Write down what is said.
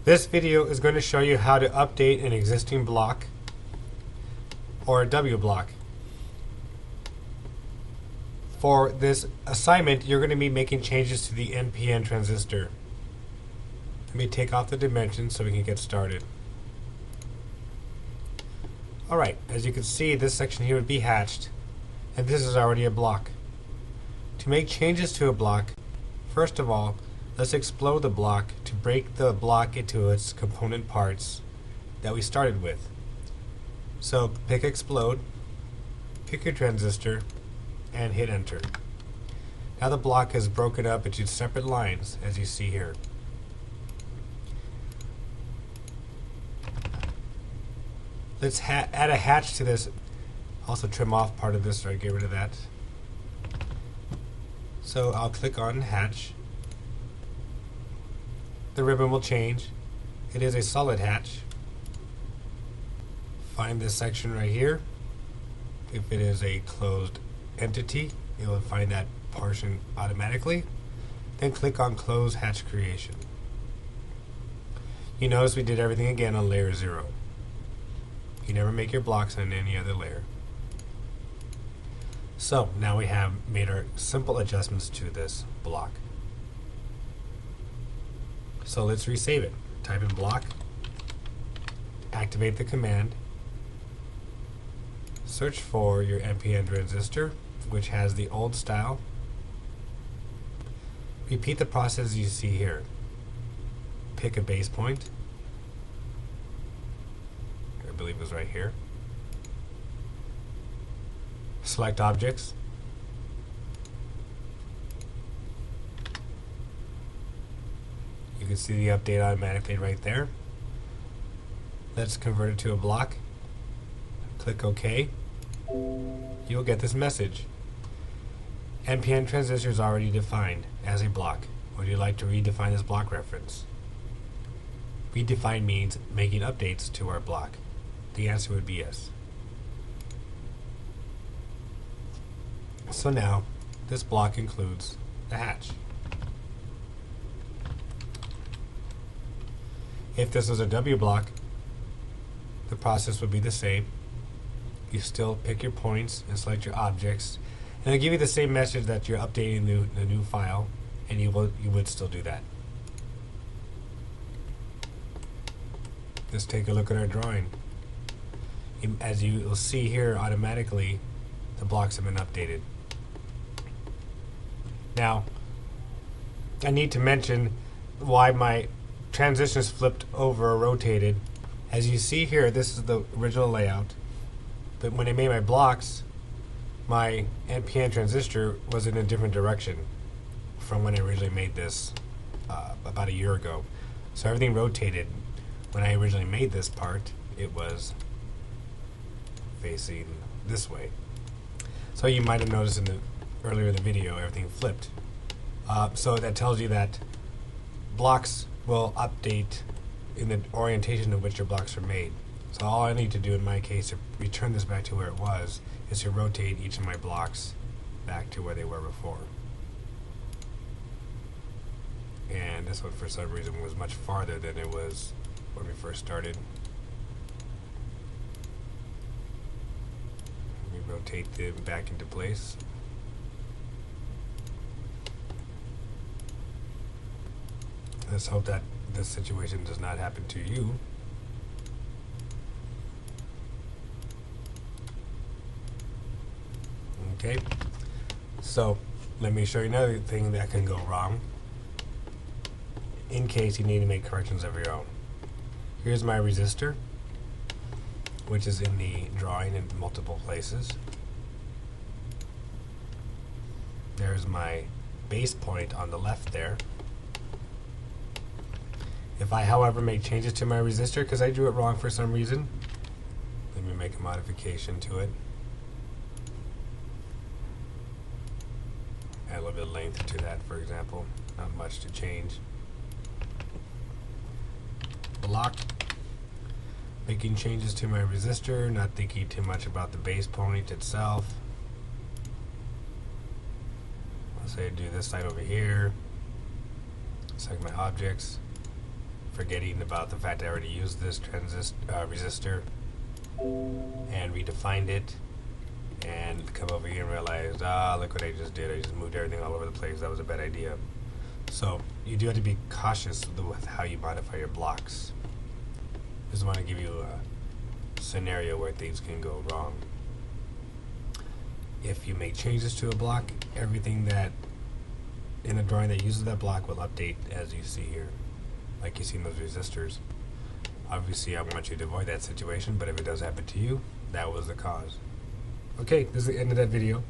This video is going to show you how to update an existing block or a W block. For this assignment, you're going to be making changes to the NPN transistor. Let me take off the dimensions so we can get started. Alright, as you can see, this section here would be hatched, and this is already a block. To make changes to a block, first of all, let's explode the block to break the block into its component parts that we started with. So pick explode, pick your transistor, and hit enter. Now the block is broken up into separate lines, as you see here. Let's add a hatch to this. Also trim off part of this or get rid of that. So I'll click on hatch. The ribbon will change. It is a solid hatch. Find this section right here. If it is a closed entity, it will find that portion automatically. Then click on close hatch creation. You notice we did everything again on layer 0. You never make your blocks on any other layer. So now we have made our simple adjustments to this block. So let's resave it. Type in block, activate the command, search for your NPN transistor, which has the old style. Repeat the process you see here. Pick a base point. I believe it was right here. Select objects. You can see the update automatically right there. Let's convert it to a block. Click OK. You'll get this message. NPN transistor is already defined as a block. Would you like to redefine this block reference? Redefine means making updates to our block. The answer would be yes. So now, this block includes the hatch. If this was a W block, the process would be the same. You still pick your points and select your objects, and it'll give you the same message that you're updating the new file, and you would still do that. Let's take a look at our drawing. As you will see here, automatically the blocks have been updated. Now, I need to mention why my transitions flipped over or rotated. As you see here, this is the original layout, but when I made my blocks, my NPN transistor was in a different direction from when I originally made this about a year ago. So everything rotated. When I originally made this part, it was facing this way. So you might have noticed earlier in the video, everything flipped. So that tells you that blocks will update in the orientation in which your blocks are made. So all I need to do in my case to return this back to where it was is to rotate each of my blocks back to where they were before. And this one, for some reason, was much farther than it was when we first started. Let me rotate them back into place. Let's hope that this situation does not happen to you. Okay, so let me show you another thing that can go wrong in case you need to make corrections of your own. Here's my resistor, which is in the drawing in multiple places. There's my base point on the left there. If I, however, make changes to my resistor because I drew it wrong for some reason, let me make a modification to it. Add a little bit of length to that, for example. Not much to change. Block. Making changes to my resistor, not thinking too much about the base point itself. Let's say I do this side over here. Select my objects. forgetting about the fact I already used this resistor and redefined it, and come over here and realize, look what I just did. I just moved everything all over the place. That was a bad idea. So you do have to be cautious with how you modify your blocks. Just want to give you a scenario where things can go wrong. If you make changes to a block, everything that in a drawing that uses that block will update as you see here, like you see in those resistors. Obviously I want you to avoid that situation, but if it does happen to you, that was the cause. Okay, this is the end of that video.